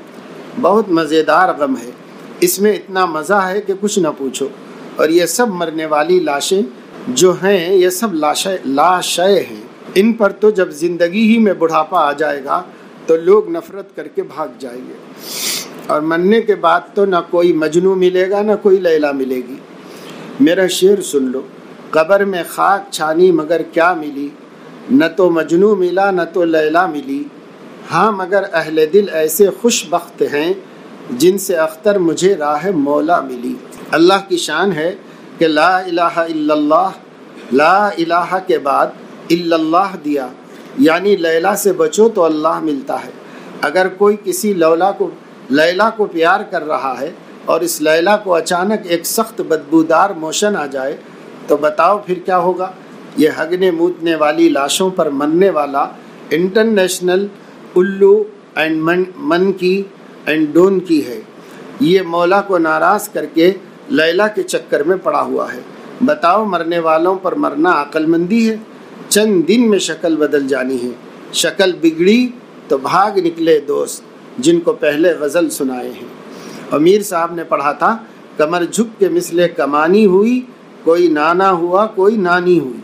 بہت مزیدار غم ہے، اس میں اتنا مزہ ہے کہ کچھ نہ پوچھو، اور یہ سب مرنے والی لاشیں جو ہیں یہ سب لاشے ہیں. ان پر تو جب زندگی ہی میں بڑھاپا آ جائے گا تو لوگ نفرت کر کے بھاگ جائیں گے، اور مرنے کے بعد تو نہ کوئی مجنو ملے گا نہ کوئی لیلا ملے گی. میرا شعر سن لو. قبر میں خاک چھانی مگر کیا ملی، نہ تو مجنو ملا نہ تو لیلا ملی. ہاں مگر اہل دل ایسے خوش بخت ہیں جن سے اختر مجھے راہ مولا ملی. اللہ کی شان ہے کہ لا الہ الا اللہ، لا الہ کے بعد الا اللہ دیا، یعنی لیلا سے بچو تو اللہ ملتا ہے. اگر کوئی کسی لیلا کو پیار کر رہا ہے اور اس لیلا کو اچانک ایک سخت بدبودار موشن آ جائے تو بتاؤ پھر کیا ہوگا. یہ ہگنے موتنے والی لاشوں پر مرنے والا انٹرنیشنل الو اینڈ منکی اینڈ ڈون کی ہے. یہ مولا کو ناراض کر کے لیلا کے چکر میں پڑا ہوا ہے. بتاؤ مرنے والوں پر مرنا عقل مندی ہے؟ چند دن میں شکل بدل جانی ہے. شکل بگڑی تو بھاگ نکلے دوست جن کو پہلے غزل سنائے ہیں. امیر صاحب نے پڑھا تھا کمر جھک کے مثل کمانی ہوئی، کوئی نانا ہوا کوئی نانی ہوئی.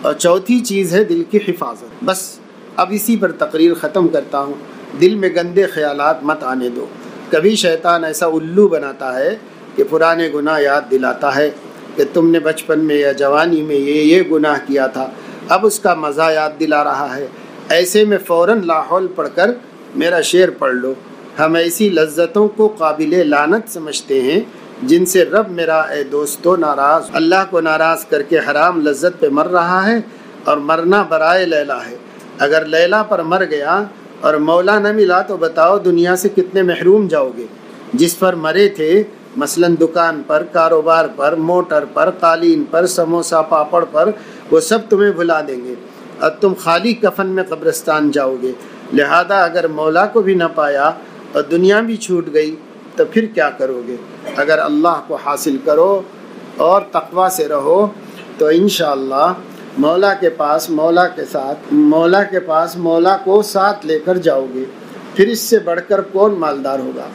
اور چوتھی چیز ہے دل کی حفاظت. بس اب اسی پر تقریر ختم کرتا ہوں. دل میں گندے خیالات مت آنے دو. کبھی شیطان ایسا الو بناتا ہے کہ پرانے گناہ یاد دلاتا ہے کہ تم نے بچپن میں یا جوانی میں یہ گناہ کیا تھا، اب اس کا مزہ یاد دلا رہا ہے. ایسے میں فوراً لاحول پڑھ کر میرا شعر پڑھ لو. ہم ایسی لذتوں کو قابل لعنت سمجھتے ہیں جن سے رب میرا اے دوستو ناراض. اللہ کو ناراض کر کے حرام لذت پہ مر رہا ہے، اور مرنا برائے لیلا ہے. اگر لیلا پر مر گیا اور مولا نہ ملا تو بتاؤ دنیا سے کتنے محروم جاؤ گے. جس پر مرے تھے مثلاً دکان پر، کاروبار پر، موٹر پر، قالین پر، سموسا پاپڑ پر، وہ سب تمہیں بھلا دیں گے اور تم خالی کفن میں قبرستان جاؤ گے. لہذا اگر مولا کو بھی نہ پایا اور دنیا بھی چھوٹ گئی تو پھر کیا کرو گے؟ اگر اللہ کو حاصل کرو اور تقوی سے رہو تو انشاءاللہ مولا کے پاس مولا کو ساتھ لے کر جاؤ گے. پھر اس سے بڑھ کر کون مالدار ہوگا؟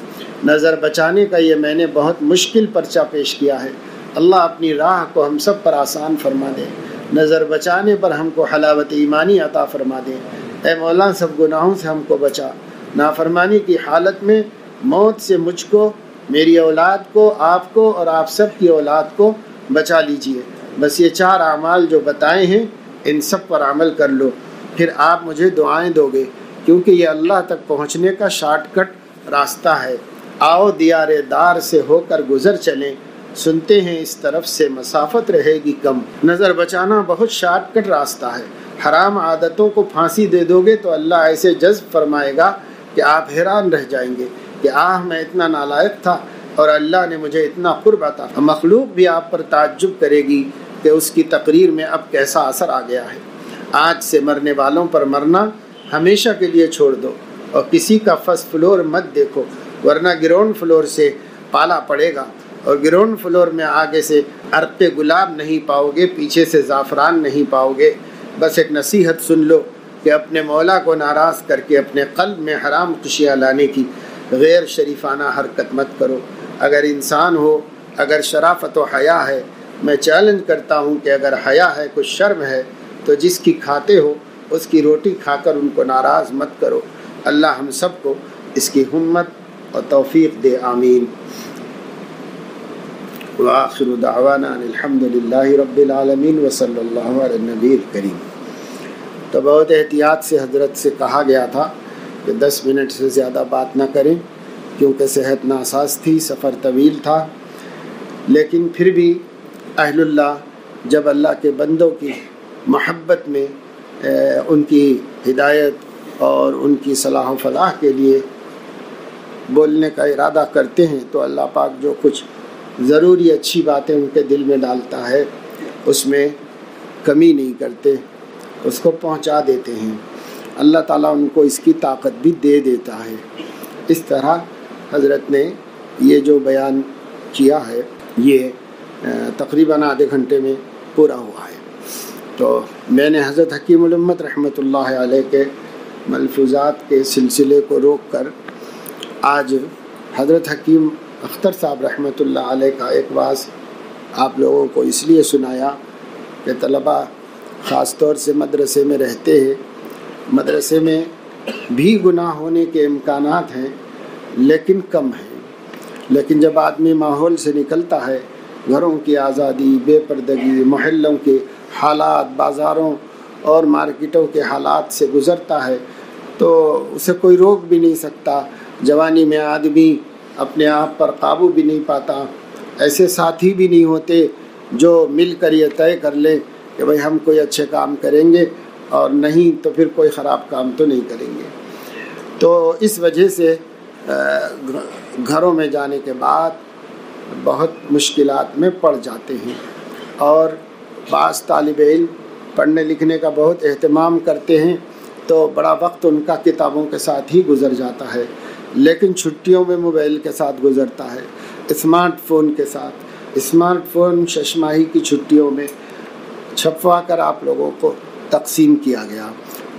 نظر بچانے کا یہ میں نے بہت مشکل پرچہ پیش کیا ہے. اللہ اپنی راہ کو ہم سب پر آسان فرما دے. نظر بچانے پر ہم کو حلاوت ایمانی عطا فرما دے. اے مولا سب گناہوں سے ہم کو بچا. نافرمانی کی حالت میں موت سے مجھ کو، میری اولاد کو، آپ کو اور آپ سب کی اولاد کو بچا لیجئے. بس یہ 4 اعمال جو بتائے ہیں ان سب پر عمل کر لو، پھر آپ مجھے دعائیں دو گے، کیونکہ یہ اللہ تک پہنچنے کا شارٹ کٹ راستہ ہے. آؤ دیار دار سے ہو کر گزر چلیں، سنتے ہیں اس طرف سے مسافت رہے گی کم. نظر بچانا بہت شارٹ کٹ راستہ ہے. حرام عادتوں کو پھانسی دے دو گے تو اللہ ایسے جذب فرمائے گا کہ آپ حیران رہ جائیں گے کہ میں اتنا نالائق تھا اور اللہ نے مجھے اتنا قرب عطا. مخلوق بھی آپ پر تعجب کرے گی کہ اس کی تقریر میں اب کیسا اثر آ گیا ہے. آج سے مرنے والوں پر مرنا ہمیشہ کے لیے چھوڑ دو اور کسی کا فرسٹ فلور مت دیکھو، ورنہ گراؤنڈ فلور سے پالا پڑے گا، اور گراؤنڈ فلور میں آگے سے عرق گلاب نہیں پاؤ گے، پیچھے سے زعفران نہیں پاؤ گے. بس ایک نصیحت سن لو کہ اپنے مولا کو ناراض کر کے اپنے قلب میں حرام خوشیاں لانے کی غیر شریفانہ حرکت مت کرو. اگر انسان ہو، اگر شرافت و حیا ہے، میں چیلنج کرتا ہوں کہ اگر حیا ہے، کچھ شرم ہے، تو جس کی کھاتے ہو اس کی روٹی کھا کر ان کو ناراض مت کرو. اللہ ہم سب کو اس کی ہمت اور توفیق دے. آمین. وآخر دعوانا الحمد للہ رب العالمین وصلی اللہ علی النبی الکریم. تو بہت احتیاط سے حضرت سے کہا گیا تھا کہ 10 منٹ سے زیادہ بات نہ کریں، کیونکہ صحت ناساز تھی، سفر طویل تھا. لیکن پھر بھی اہل اللہ جب اللہ کے بندوں کی محبت میں ان کی ہدایت اور ان کی صلاح و فلاح کے لیے بولنے کا ارادہ کرتے ہیں تو اللہ پاک جو کچھ ضروری اچھی باتیں ان کے دل میں ڈالتا ہے اس میں کمی نہیں کرتے، اس کو پہنچا دیتے ہیں. اللہ تعالیٰ ان کو اس کی طاقت بھی دے دیتا ہے. اس طرح حضرت نے یہ جو بیان کیا ہے یہ تقریباً آدھے گھنٹے میں پورا ہوا ہے. تو میں نے حضرت حکیم الامت رحمۃ اللہ علیہ کے ملفوظات کے سلسلے کو روک کر آج حضرت حکیم اختر صاحب رحمۃ اللہ علیہ کا ایک واعظ آپ لوگوں کو اس لیے سنایا کہ طلباء خاص طور سے مدرسے میں رہتے ہیں، مدرسے میں بھی گناہ ہونے کے امکانات ہیں لیکن کم ہیں، لیکن جب آدمی ماحول سے نکلتا ہے، گھروں کی آزادی، بے پردگی، محلوں کے حالات، بازاروں اور مارکیٹوں کے حالات سے گزرتا ہے تو اسے کوئی روک بھی نہیں سکتا۔ جوانی میں آدمی اپنے آپ پر قابو بھی نہیں پاتا، ایسے ساتھی بھی نہیں ہوتے جو مل کر یہ طے کر لیں کہ بھئی ہم کوئی اچھے کام کریں گے اور نہیں تو پھر کوئی خراب کام تو نہیں کریں گے۔ تو اس وجہ سے گھروں میں جانے کے بعد بہت مشکلات میں پڑ جاتے ہیں، اور بعض طالب علم پڑھنے لکھنے کا بہت اہتمام کرتے ہیں تو بڑا وقت ان کا کتابوں کے ساتھ ہی گزر جاتا ہے، لیکن چھٹیوں میں موبائل کے ساتھ گزرتا ہے، اسمارٹ فون کے ساتھ۔ اسمارٹ فون شش ماہی کی چھٹیوں میں چھپوا کر آپ لوگوں کو تقسیم کیا گیا،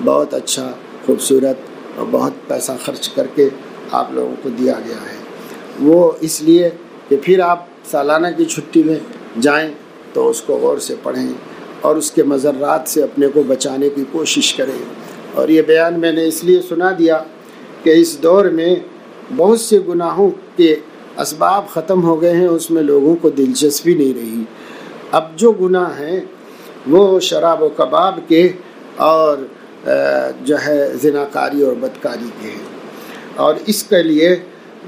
بہت اچھا، خوبصورت اور بہت پیسہ خرچ کر کے آپ لوگوں کو دیا گیا ہے۔ وہ اس لیے کہ پھر آپ سالانہ کی چھٹی میں جائیں تو اس کو غور سے پڑھیں اور اس کے مضرات سے اپنے کو بچانے کی کوشش کریں۔ اور یہ بیان میں نے اس لیے سنا دیا کہ اس دور میں بہت سے گناہوں کے اسباب ختم ہو گئے ہیں، اس میں لوگوں کو دلچسپی نہیں رہی۔ اب جو گناہ ہیں وہ شراب و کباب کے اور جو ہے زناکاری اور بدکاری کے ہیں، اور اس کے لیے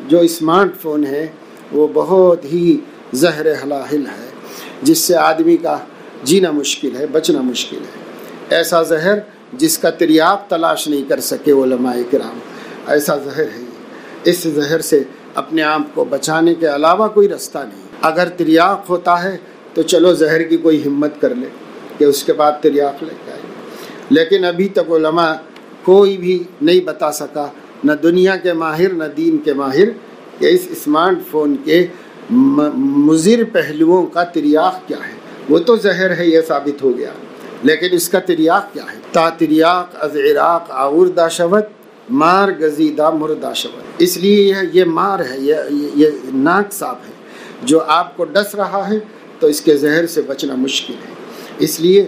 جو اسمارٹ فون ہے وہ بہت ہی زہر حلاحل ہے، جس سے آدمی کا جینا مشکل ہے، بچنا مشکل ہے۔ ایسا زہر جس کا تریاق تلاش نہیں کر سکے علماء کرام، ایسا زہر ہے یہ۔ اس زہر سے اپنے آپ کو بچانے کے علاوہ کوئی رستہ نہیں۔ اگر تریاق ہوتا ہے تو چلو زہر کی کوئی ہمت کر لے کہ اس کے بعد تریاق لے کے آئے، لیکن ابھی تک علماء کوئی بھی نہیں بتا سکا، نہ دنیا کے ماہر نہ دین کے ماہر، کہ اس اسمارٹ فون کے مضر پہلوؤں کا تریاق کیا ہے۔ وہ تو زہر ہے، یہ ثابت ہو گیا، لیکن اس کا تریاق کیا ہے؟ تا تریاق از عراق آوردہ شود، مار گزیدہ مردہ شود۔ اس لیے یہ مار ہے، یہ ناک سانپ ہے جو آپ کو ڈس رہا ہے، تو اس کے زہر سے بچنا مشکل ہے۔ اس لیے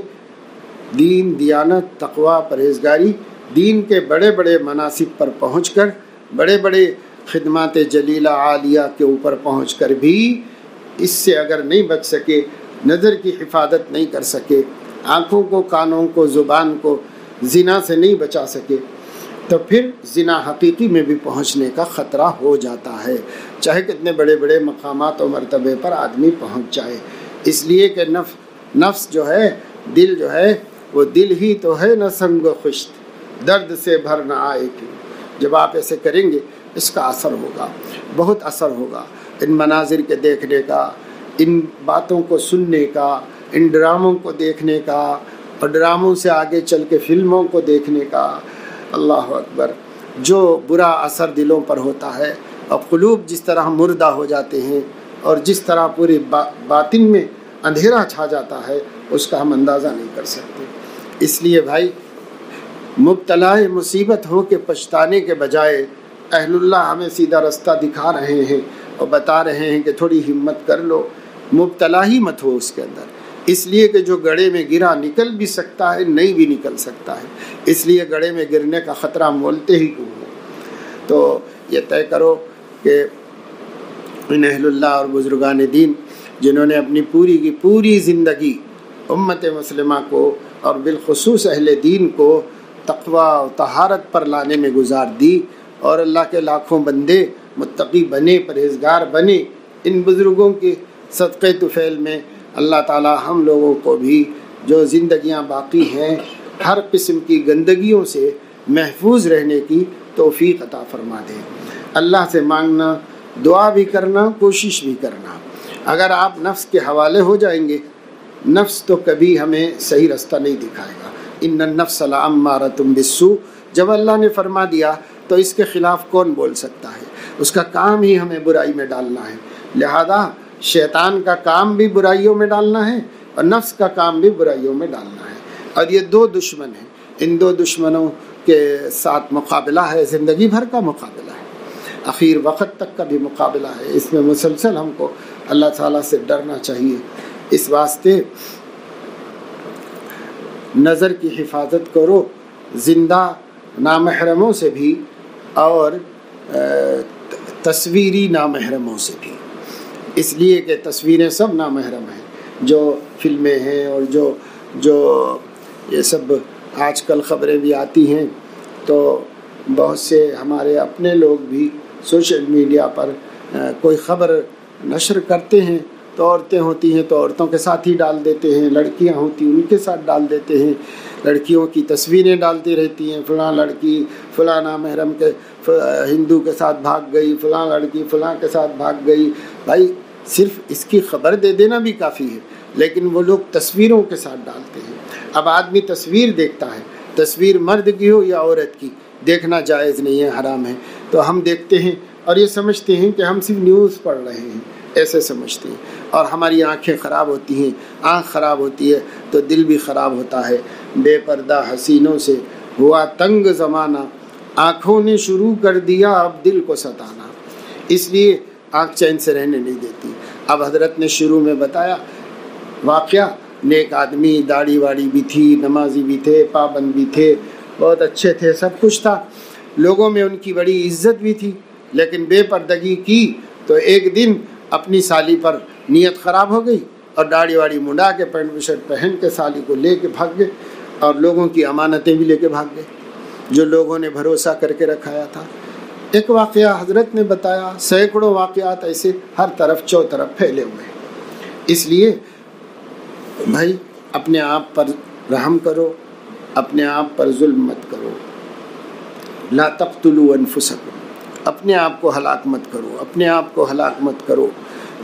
دین، دیانت، تقوی، پرہیزگاری، دین کے بڑے بڑے مناصب پر پہنچ کر، بڑے بڑے خدمات جلیلہ عالیہ کے اوپر پہنچ کر بھی اس سے اگر نہیں بچ سکے، نظر کی حفاظت نہیں کر سکے، آنکھوں کو، کانوں کو، زبان کو زنا سے نہیں بچا سکے، تو پھر زنا حقیقی میں بھی پہنچنے کا خطرہ ہو جاتا ہے، چاہے کتنے بڑے بڑے مقامات و مرتبے پر آدمی پہنچ جائے۔ اس لیے کہ نفس جو ہے، دل جو ہے، وہ دل ہی تو ہے نہ سنگ و خشت، درد سے بھر نہ آئے کیوں۔ جب آپ ایسے کریں گے اس کا اثر ہوگا، بہت اثر ہوگا، ان مناظر کے دیکھنے کا، ان باتوں کو سننے کا، ان ڈراموں کو دیکھنے کا، اور ڈراموں سے آگے چل کے فلموں کو دیکھنے کا۔ اللہ اکبر، جو برا اثر دلوں پر ہوتا ہے، اور قلوب جس طرح مردہ ہو جاتے ہیں، اور جس طرح پوری باطن میں اندھیرا چھا جاتا ہے، اس کا ہم اندازہ نہیں کر سکتے۔ اس لیے بھائی، مبتلا مصیبت ہو کے پچھتانے کے بجائے اہل اللہ ہمیں سیدھا رستہ دکھا رہے ہیں اور بتا رہے ہیں کہ تھوڑی ہمت کر لو، مبتلا ہی مت ہو اس کے اندر، اس لیے کہ جو گڑھے میں گرا نکل بھی سکتا ہے، نہیں بھی نکل سکتا ہے، اس لیے گڑھے میں گرنے کا خطرہ مولتے ہی کیوں ہو۔ تو یہ طے کرو کہ ان اہل اللہ اور بزرگان دین جنہوں نے اپنی پوری کی پوری زندگی امت مسلمہ کو اور بالخصوص اہل دین کو تقوی و طہارت پر لانے میں گزار دی، اور اللہ کے لاکھوں بندے متقی بنے، پرہیزگار بنے، ان بزرگوں کے صدقے طفیل میں اللہ تعالی ہم لوگوں کو بھی جو زندگیاں باقی ہیں ہر قسم کی گندگیوں سے محفوظ رہنے کی توفیق عطا فرما دے۔ اللہ سے مانگنا، دعا بھی کرنا، کوشش بھی کرنا۔ اگر آپ نفس کے حوالے ہو جائیں گے، نفس تو کبھی ہمیں صحیح رستہ نہیں دکھائے گا۔ ان النفس لامارۃ بالسوء، جب اللہ نے فرما دیا تو اس کے خلاف کون بول سکتا ہے؟ اس کا کام ہی ہمیں برائی میں ڈالنا ہے، لہذا شیطان کا کام بھی برائیوں میں ڈالنا ہے اور نفس کا کام بھی برائیوں میں ڈالنا ہے، اور یہ دو دشمن ہیں، ان دو دشمنوں کے ساتھ مقابلہ ہے، زندگی بھر کا مقابلہ ہے، آخر وقت تک کا بھی مقابلہ ہے۔ اس میں مسلسل ہم کو اللہ تعالیٰ سے ڈرنا چاہیے۔ اس واسطے نظر کی حفاظت کرو زندہ نامحرموں سے بھی اور تصویری نامحرموں سے بھی، اس لیے کہ تصویریں سب نامحرم ہیں، جو فلمیں ہیں اور جو یہ سب آج کل خبریں بھی آتی ہیں، تو بہت سے ہمارے اپنے لوگ بھی سوشل میڈیا پر کوئی خبر نشر کرتے ہیں تو عورتیں ہوتی ہیں تو عورتوں کے ساتھ ہی ڈال دیتے ہیں، لڑکیاں ہوتی ہیں ان کے ساتھ ڈال دیتے ہیں، لڑکیوں کی تصویریں ڈالتی رہتی ہیں، فلاں لڑکی فلاں نامحرم کے ہندو کے ساتھ بھاگ گئی، فلاں لڑکی فلاں کے ساتھ بھاگ گئی۔ بھائی صرف اس کی خبر دے دینا بھی کافی ہے، لیکن وہ لوگ تصویروں کے ساتھ ڈالتے ہیں۔ اب آدمی تصویر دیکھتا ہے، تصویر مرد کی ہو یا عورت کی، دیکھنا جائز نہیں ہے، حرام ہے، تو ہم دیکھتے ہیں اور یہ سمجھتے ہیں کہ ہم صرف نیوز پڑھ رہے ہیں، ایسے سمجھتے ہیں، اور ہماری آنکھیں خراب ہوتی ہیں، آنکھ خراب ہوتی ہے تو دل بھی خراب ہوتا ہے۔ بے پردہ حسینوں سے ہوا تنگ زمانہ، آنکھوں نے شروع کر دیا اب دل کو ستانا، اس لیے آنکھ چین سے رہنے نہیں دیتی۔ اب حضرت نے شروع میں بتایا واقعہ، نیک آدمی، داڑھی واڑی بھی تھی، نمازی بھی تھے، پابند بھی تھے، بہت اچھے تھے، سب کچھ تھا، لوگوں میں ان کی بڑی عزت بھی تھی، لیکن بے پردگی کی تو ایک دن اپنی سالی پر نیت خراب ہو گئی اور داڑھی واڑی منڈا کے پینٹ شرٹ پہن کے سالی کو لے کے بھاگ گئے اور لوگوں کی امانتیں بھی لے کے بھاگ گئے جو لوگوں نے بھروسہ کر کے رکھایا تھا۔ ایک واقعہ حضرت نے بتایا، سینکڑوں واقعات ایسے ہر طرف چوطرف پھیلے ہوئے ہیں۔ اس لیے بھائی اپنے آپ پر رحم کرو، اپنے آپ پر ظلم مت کرو، لا تقتلوا انفسکم، اپنے آپ کو ہلاک مت کرو، اپنے آپ کو ہلاک مت کرو،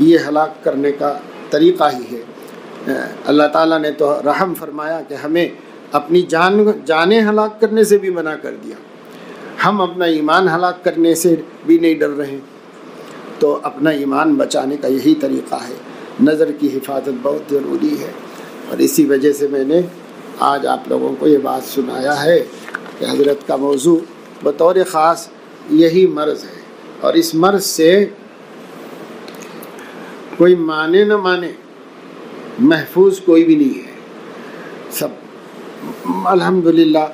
یہ ہلاک کرنے کا طریقہ ہی ہے۔ اللہ تعالیٰ نے تو رحم فرمایا کہ ہمیں اپنی جانیں ہلاک کرنے سے بھی منع کر دیا، ہم اپنا ایمان ہلاک کرنے سے بھی نہیں ڈر رہے، تو اپنا ایمان بچانے کا یہی طریقہ ہے۔ نظر کی حفاظت بہت ضروری ہے، اور اسی وجہ سے میں نے آج آپ لوگوں کو یہ بات سنایا ہے کہ حضرت کا موضوع بطور خاص یہی مرض ہے، اور اس مرض سے کوئی مانے نہ مانے محفوظ کوئی بھی نہیں ہے۔ سب الحمدللہ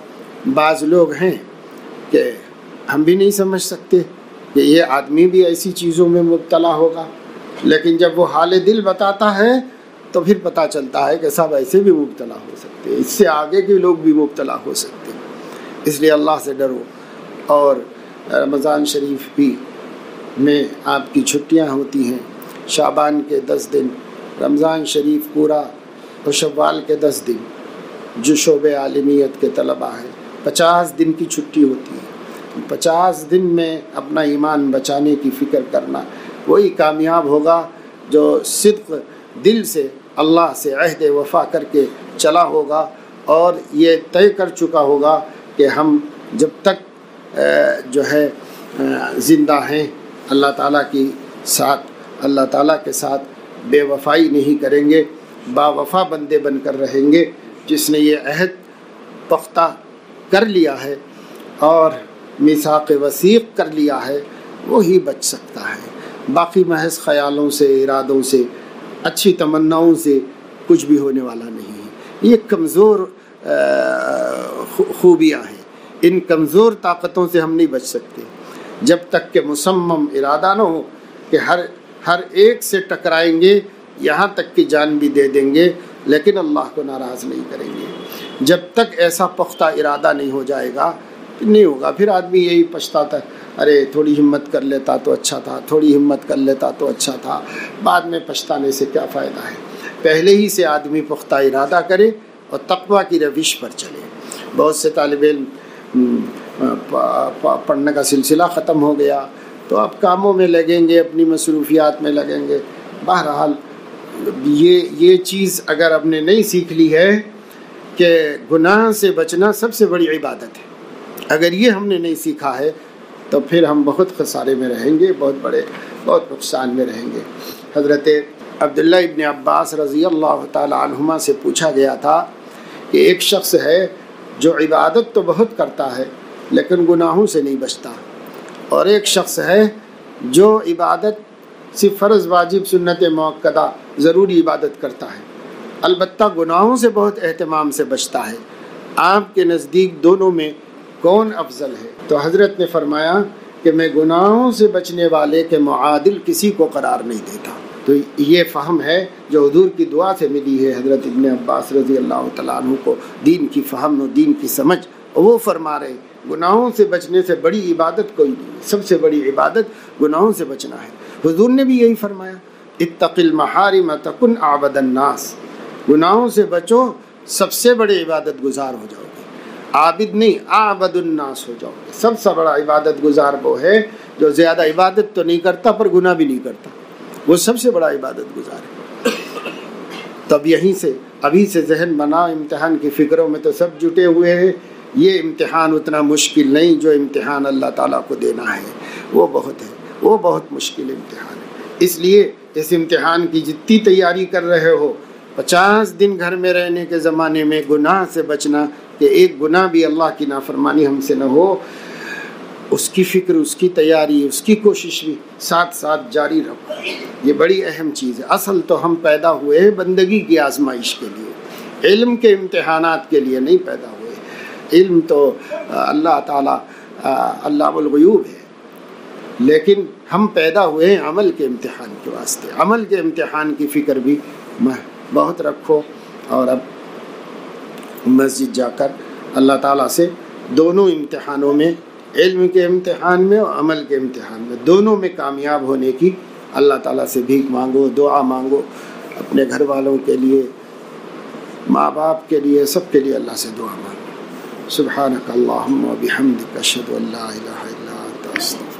بعض لوگ ہیں کہ ہم بھی نہیں سمجھ سکتے کہ یہ آدمی بھی ایسی چیزوں میں مبتلا ہوگا، لیکن جب وہ حال دل بتاتا ہے تو پھر پتہ چلتا ہے کہ سب ایسے بھی مبتلا ہو سکتے ہیں، اس سے آگے کے لوگ بھی مبتلا ہو سکتے ہیں۔ اس لیے اللہ سے ڈرو، اور رمضان شریف بھی میں آپ کی چھٹیاں ہوتی ہیں، شعبان کے 10 دن، رمضان شریف پورا اور شوال کے 10 دن، جو شعبہ عالمیت کے طلباء ہیں 50 دن کی چھٹی ہوتی ہے۔ 50 دن میں اپنا ایمان بچانے کی فکر کرنا، وہی کامیاب ہوگا جو صدق دل سے اللہ سے عہد وفا کر کے چلا ہوگا، اور یہ طے کر چکا ہوگا کہ ہم جب تک جو ہے زندہ ہیں اللہ تعالیٰ کے ساتھ بے وفائی نہیں کریں گے، با وفا بندے بن کر رہیں گے۔ جس نے یہ عہد پختہ کر لیا ہے اور میثاق وثیق کر لیا ہے وہی بچ سکتا ہے، باقی محض خیالوں سے، ارادوں سے، اچھی تمناؤں سے کچھ بھی ہونے والا نہیں ہے۔ یہ کمزور خوبیاں ہیں، ان کمزور طاقتوں سے ہم نہیں بچ سکتے جب تک کہ مصمم ارادہ نہ ہو کہ ہر ایک سے ٹکرائیں گے، یہاں تک کہ جان بھی دے دیں گے، لیکن اللہ کو ناراض نہیں کریں گے۔ جب تک ایسا پختہ ارادہ نہیں ہو جائے گا نہیں ہوگا، پھر آدمی یہی پچھتاتا ہے، ارے تھوڑی ہمت کر لیتا تو اچھا تھا، تھوڑی ہمت کر لیتا تو اچھا تھا، بعد میں پچھتانے سے کیا فائدہ ہے۔ پہلے ہی سے آدمی پختہ ارادہ کرے اور تقویٰ کی روش پر چلے۔ بہت سے طالب علم پڑھنے کا سلسلہ ختم ہو گیا تو اب کاموں میں لگیں گے، اپنی مصروفیات میں لگیں گے۔ بہرحال یہ چیز اگر ہم نے نہیں سیکھ لی ہے کہ گناہ سے بچنا سب سے بڑی عبادت ہے، اگر یہ ہم نے نہیں سیکھا ہے تو پھر ہم بہت خسارے میں رہیں گے، بہت نقصان میں رہیں گے۔ حضرت عبداللہ ابن عباس رضی اللہ تعالی عنہما سے پوچھا گیا تھا کہ ایک شخص ہے جو عبادت تو بہت کرتا ہے لیکن گناہوں سے نہیں بچتا، اور ایک شخص ہے جو عبادت صرف فرض واجب سنت موقدہ ضروری عبادت کرتا ہے البتہ گناہوں سے بہت اہتمام سے بچتا ہے۔ آپ کے نزدیک دونوں میں کون افضل ہے؟ تو حضرت نے فرمایا کہ میں گناہوں سے بچنے والے کے معادل کسی کو قرار نہیں دیتا۔ تو یہ فہم ہے جو حضور کی دعا سے ملی ہے حضرت ابن عباس رضی اللہ تعالیٰ عنہ کو، دین کی فہم و دین کی سمجھ۔ وہ فرما رہے گناہوں سے بچنے سے بڑی عبادت کوئی نہیں، سب سے بڑی عبادت گناہوں سے بچنا ہے۔ حضور نے بھی یہی فرمایا، اتق المحارم تکن اعبد الناس، گناہوں سے بچو سب سے بڑے عبادت گزار ہو جاؤ گے، عابد نہیں اعبد الناس ہو جاؤ گے۔ سب سے بڑا عبادت گزار وہ ہے جو زیادہ عبادت تو نہیں کرتا پر گناہ بھی نہیں کرتا، وہ سب سے بڑا عبادت گزار ہے۔ تب یہیں سے ابھی سے ذہن بنا، امتحان کی فکروں میں تو سب جٹے ہوئے ہیں۔ یہ امتحان اتنا مشکل نہیں جو امتحان اللہ تعالیٰ کو دینا ہے، وہ بہت ہے، وہ بہت مشکل امتحان ہے۔ اس لیے اس امتحان کی جتنی تیاری کر رہے ہو، 50 دن گھر میں رہنے کے زمانے میں گناہ سے بچنا کہ ایک گناہ بھی اللہ کی نافرمانی ہم سے نہ ہو، اس کی فکر، اس کی تیاری، اس کی کوشش بھی ساتھ ساتھ جاری رکھو۔ یہ بڑی اہم چیز ہے۔ اصل تو ہم پیدا ہوئے ہیں بندگی کی آزمائش کے لیے، علم کے امتحانات کے لیے نہیں پیدا ہوئے۔ علم تو اللہ تعالیٰ علام الغیوب ہے، لیکن ہم پیدا ہوئے ہیں عمل کے امتحان کے واسطے۔ عمل کے امتحان کی فکر بھی بہت رکھو، اور اب مسجد جا کر اللہ تعالیٰ سے دونوں امتحانوں میں، علم کے امتحان میں اور عمل کے امتحان میں، دونوں میں کامیاب ہونے کی اللہ تعالیٰ سے بھیک مانگو، دعا مانگو، اپنے گھر والوں کے لیے، ماں باپ کے لیے، سب کے لیے اللہ سے دعا مانگو۔ سبحانک اللہم و بحمدک اشہد ان لا الہ الا انت استغفرک۔